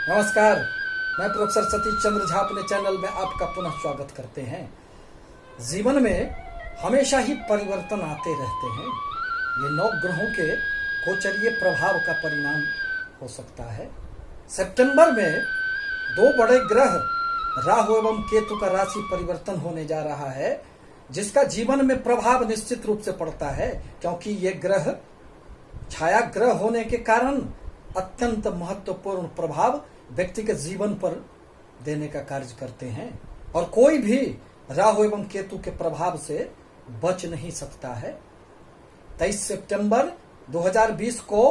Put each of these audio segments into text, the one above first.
नमस्कार, मैं प्रोफेसर सतीश चंद्र झा अपने चैनल में आपका पुनः स्वागत करते हैं। जीवन में हमेशा ही परिवर्तन आते रहते हैं। ये 9 ग्रहों के गोचरीय प्रभाव का परिणाम हो सकता है। सितंबर में 2 बड़े ग्रह राहु एवं केतु का राशि परिवर्तन होने जा रहा है, जिसका जीवन में प्रभाव निश्चित रूप से पड़ता है, क्योंकि ये ग्रह छाया ग्रह होने के कारण अत्यंत महत्वपूर्ण प्रभाव व्यक्ति के जीवन पर देने का कार्य करते हैं और कोई भी राहु एवं केतु के प्रभाव से बच नहीं सकता है। 23 सितंबर 2020 को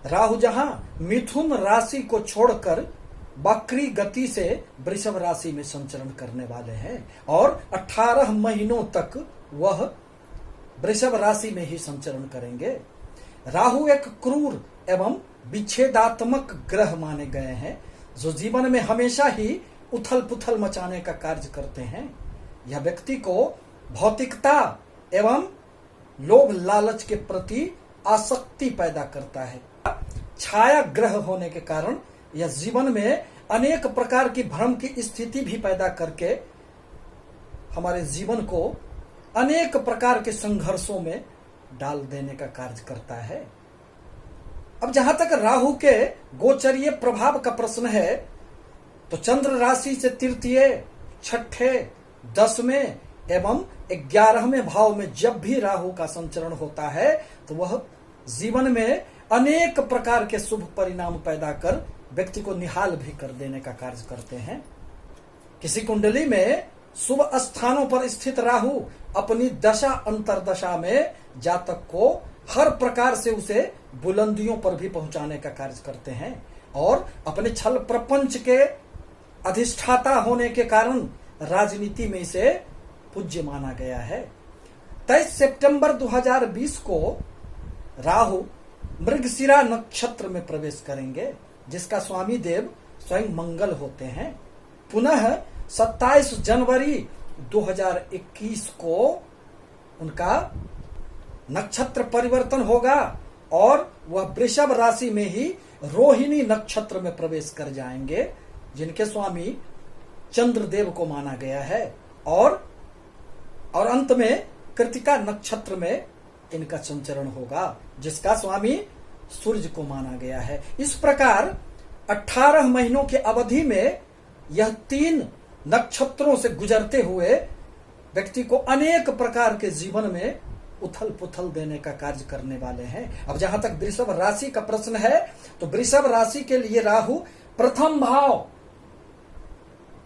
राहु जहां मिथुन राशि को छोड़कर वक्री गति से वृषभ राशि में संचरण करने वाले हैं और 18 महीनों तक वह वृषभ राशि में ही संचरण करेंगे। राहु एक क्रूर एवं विच्छेदात्मक ग्रह माने गए हैं, जो जीवन में हमेशा ही उथल पुथल मचाने का कार्य करते हैं। यह व्यक्ति को भौतिकता एवं लोभ लालच के प्रति आसक्ति पैदा करता है। छाया ग्रह होने के कारण यह जीवन में अनेक प्रकार की भ्रम की स्थिति भी पैदा करके हमारे जीवन को अनेक प्रकार के संघर्षों में डाल देने का कार्य करता है। अब जहां तक राहु के गोचरीय प्रभाव का प्रश्न है, तो चंद्र राशि से तृतीय, छठे, 10वें एवं 11वें भाव में जब भी राहु का संचरण होता है, तो वह जीवन में अनेक प्रकार के शुभ परिणाम पैदा कर व्यक्ति को निहाल भी कर देने का कार्य करते हैं। किसी कुंडली में शुभ स्थानों पर स्थित राहु अपनी दशा अंतरदशा में जातक को हर प्रकार से उसे बुलंदियों पर भी पहुंचाने का कार्य करते हैं और अपने छल प्रपंच के अधिष्ठाता होने के कारण राजनीति में इसे पूज्य माना गया है। 23 सितंबर 2020 को राहु मृगशिरा नक्षत्र में प्रवेश करेंगे, जिसका स्वामी देव स्वयं मंगल होते हैं। पुनः 27 जनवरी 2021 को उनका नक्षत्र परिवर्तन होगा और वह वृषभ राशि में ही रोहिणी नक्षत्र में प्रवेश कर जाएंगे, जिनके स्वामी चंद्रदेव को माना गया है और अंत में कृतिका नक्षत्र में इनका संचरण होगा, जिसका स्वामी सूर्य को माना गया है। इस प्रकार 18 महीनों की अवधि में यह 3 नक्षत्रों से गुजरते हुए व्यक्ति को अनेक प्रकार के जीवन में उथल पुथल देने का कार्य करने वाले हैं। अब जहां तक वृषभ राशि का प्रश्न है, तो वृषभ राशि के लिए राहु प्रथम भाव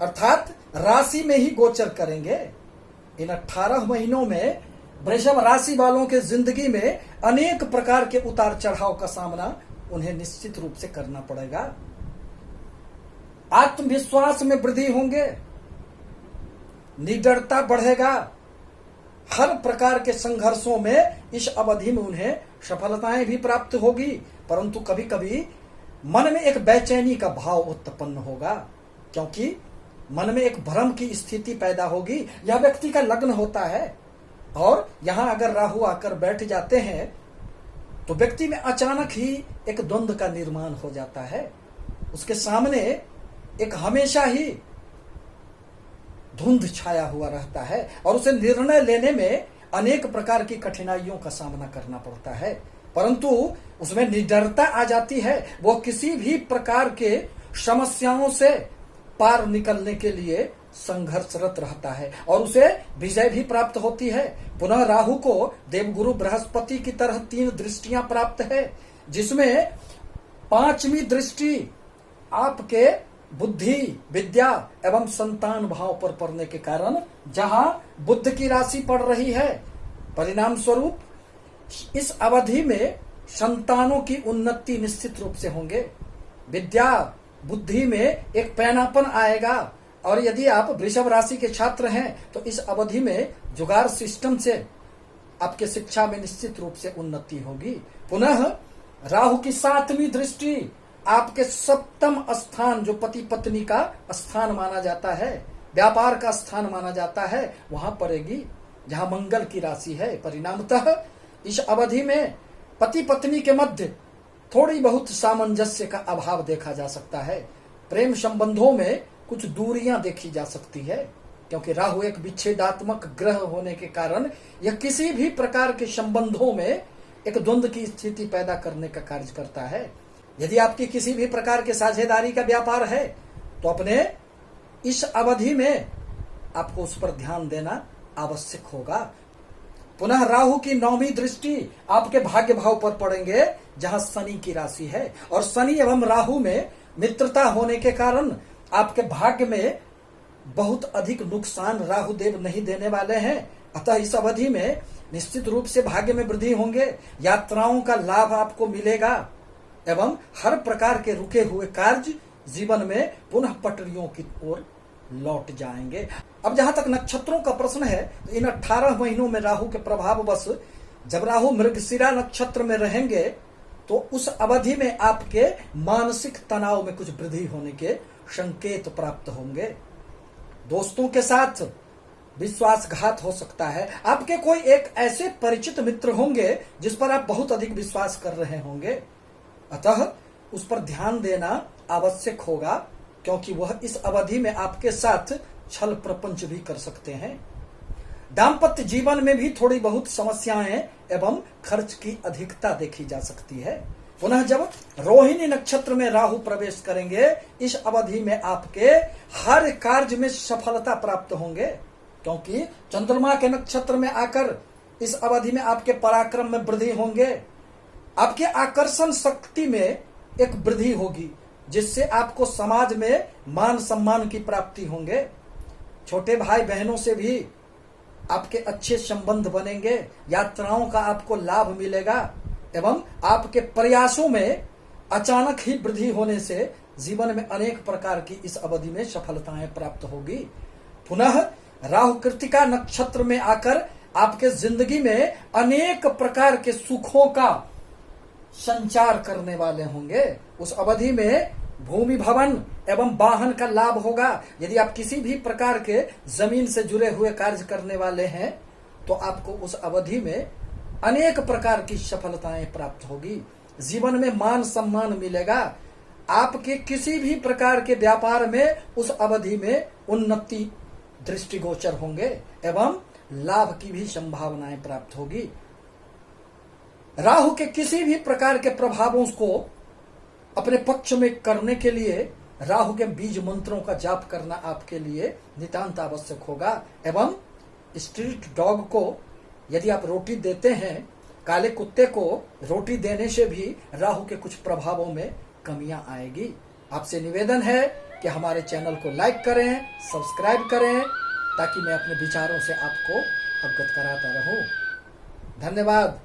अर्थात राशि में ही गोचर करेंगे। इन 18 महीनों में वृषभ राशि वालों के जिंदगी में अनेक प्रकार के उतार चढ़ाव का सामना उन्हें निश्चित रूप से करना पड़ेगा। आत्मविश्वास में वृद्धि होंगे, निडरता बढ़ेगा, हर प्रकार के संघर्षों में इस अवधि में उन्हें सफलताएं भी प्राप्त होगी, परंतु कभी कभी मन में एक बेचैनी का भाव उत्पन्न होगा, क्योंकि मन में एक भ्रम की स्थिति पैदा होगी। यह व्यक्ति का लग्न होता है और यहां अगर राहु आकर बैठ जाते हैं तो व्यक्ति में अचानक ही एक द्वंद्व का निर्माण हो जाता है। उसके सामने एक हमेशा ही धुंध छाया हुआ रहता है और उसे निर्णय लेने में अनेक प्रकार की कठिनाइयों का सामना करना पड़ता है, परंतु उसमें निडरता आ जाती है। वो किसी भी प्रकार के समस्याओं से पार निकलने के लिए संघर्षरत रहता है और उसे विजय भी प्राप्त होती है। पुनः राहु को देवगुरु बृहस्पति की तरह 3 दृष्टियां प्राप्त है, जिसमें 5वीं दृष्टि आपके बुद्धि, विद्या एवं संतान भाव पर पड़ने के कारण जहां बुध की राशि पड़ रही है, परिणाम स्वरूप इस अवधि में संतानों की उन्नति निश्चित रूप से होंगे। विद्या बुद्धि में एक पैनापन आएगा और यदि आप वृषभ राशि के छात्र हैं तो इस अवधि में जुगाड़ सिस्टम से आपके शिक्षा में निश्चित रूप से उन्नति होगी। पुनः राहु की 7वीं दृष्टि आपके 7म स्थान, जो पति पत्नी का स्थान माना जाता है, व्यापार का स्थान माना जाता है, वहां पड़ेगी, जहां मंगल की राशि है। परिणामतः इस अवधि में पति पत्नी के मध्य थोड़ी बहुत सामंजस्य का अभाव देखा जा सकता है। प्रेम संबंधों में कुछ दूरियां देखी जा सकती है, क्योंकि राहु एक विच्छेदात्मक ग्रह होने के कारण यह किसी भी प्रकार के संबंधों में एक द्वंद्व की स्थिति पैदा करने का कार्य करता है। यदि आपकी किसी भी प्रकार के साझेदारी का व्यापार है तो अपने इस अवधि में आपको उस पर ध्यान देना आवश्यक होगा। पुनः राहु की 9वीं दृष्टि आपके भाग्य भाव पर पड़ेंगे, जहां शनि की राशि है, और शनि एवं राहु में मित्रता होने के कारण आपके भाग्य में बहुत अधिक नुकसान राहु देव नहीं देने वाले हैं। अतः इस अवधि में निश्चित रूप से भाग्य में वृद्धि होंगे, यात्राओं का लाभ आपको मिलेगा एवं हर प्रकार के रुके हुए कार्य जीवन में पुनः पटरियों की ओर लौट जाएंगे। अब जहां तक नक्षत्रों का प्रश्न है, तो इन 18 महीनों में राहु के प्रभाववश जब राहु मृगशिरा नक्षत्र में रहेंगे तो उस अवधि में आपके मानसिक तनाव में कुछ वृद्धि होने के संकेत प्राप्त होंगे। दोस्तों के साथ विश्वासघात हो सकता है। आपके कोई एक ऐसे परिचित मित्र होंगे जिस पर आप बहुत अधिक विश्वास कर रहे होंगे, अतः उस पर ध्यान देना आवश्यक होगा, क्योंकि वह इस अवधि में आपके साथ छल प्रपंच भी कर सकते हैं। दाम्पत्य जीवन में भी थोड़ी बहुत समस्याएं एवं खर्च की अधिकता देखी जा सकती है। पुनः जब रोहिणी नक्षत्र में राहु प्रवेश करेंगे, इस अवधि में आपके हर कार्य में सफलता प्राप्त होंगे, क्योंकि चंद्रमा के नक्षत्र में आकर इस अवधि में आपके पराक्रम में वृद्धि होंगे। आपके आकर्षण शक्ति में एक वृद्धि होगी, जिससे आपको समाज में मान सम्मान की प्राप्ति होंगे। छोटे भाई बहनों से भी आपके अच्छे संबंध बनेंगे, यात्राओं का आपको लाभ मिलेगा एवं आपके प्रयासों में अचानक ही वृद्धि होने से जीवन में अनेक प्रकार की इस अवधि में सफलताएं प्राप्त होगी। पुनः राहु कृत्तिका नक्षत्र में आकर आपके जिंदगी में अनेक प्रकार के सुखों का संचार करने वाले होंगे। उस अवधि में भूमि भवन एवं वाहन का लाभ होगा। यदि आप किसी भी प्रकार के जमीन से जुड़े हुए कार्य करने वाले हैं तो आपको उस अवधि में अनेक प्रकार की सफलताएं प्राप्त होगी। जीवन में मान सम्मान मिलेगा। आपके किसी भी प्रकार के व्यापार में उस अवधि में उन्नति दृष्टिगोचर होंगे एवं लाभ की भी संभावनाएं प्राप्त होगी। राहु के किसी भी प्रकार के प्रभावों को अपने पक्ष में करने के लिए राहु के बीज मंत्रों का जाप करना आपके लिए नितांत आवश्यक होगा। एवं स्ट्रीट डॉग को यदि आप रोटी देते हैं, काले कुत्ते को रोटी देने से भी राहु के कुछ प्रभावों में कमियां आएगी। आपसे निवेदन है कि हमारे चैनल को लाइक करें, सब्सक्राइब करें, ताकि मैं अपने विचारों से आपको अवगत कराता रहूं। धन्यवाद।